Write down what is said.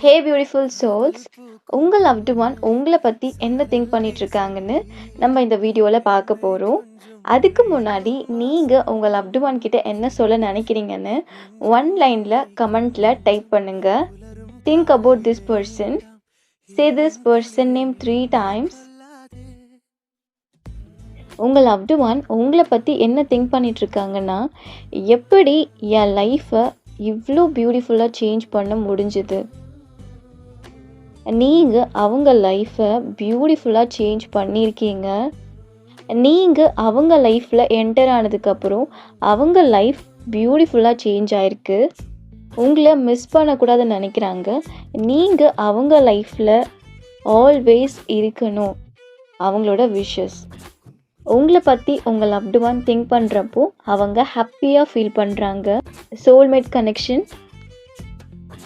ஹே beautiful souls, உங்கள் loved one உங்களை பற்றி என்ன திங்க் பண்ணிட்டு இருக்காங்கன்னு நம்ம இந்த வீடியோவில் பார்க்க போகிறோம். அதுக்கு முன்னாடி நீங்கள் உங்கள் லவ்டு ஒன் கிட்ட என்ன சொல்ல நினைக்கிறீங்கன்னு ஒன் லைனில் கமெண்ட்டில் டைப் பண்ணுங்க. Think about this person, say this person name 3 times. உங்கள் லவ்டு ஒன் உங்களை பற்றி என்ன திங்க் பண்ணிட்டு இருக்காங்கன்னா, எப்படி என் லைஃப்பை இவ்வளோ பியூட்டிஃபுல்லாக சேஞ்ச் பண்ண முடிஞ்சுது. நீங்கள் அவங்க லைஃப்பை பியூட்டிஃபுல்லாக சேஞ்ச் பண்ணியிருக்கீங்க. நீங்கள் அவங்க லைஃப்பில் என்டர் ஆனதுக்கப்புறம் அவங்க லைஃப் பியூட்டிஃபுல்லாக சேஞ்ச் ஆகிருக்கு. உங்களை மிஸ் பண்ணக்கூடாதுன்னு நினைக்கிறாங்க. நீங்கள் அவங்க லைஃப்பில் ஆல்வேஸ் இருக்கணும். அவங்களோட விஷஸ். உங்களை பற்றி உங்கள் லவ்டு ஒன் திங்க் பண்ணுறப்போ அவங்க ஹாப்பியாக ஃபீல் பண்ணுறாங்க. Soulmate connection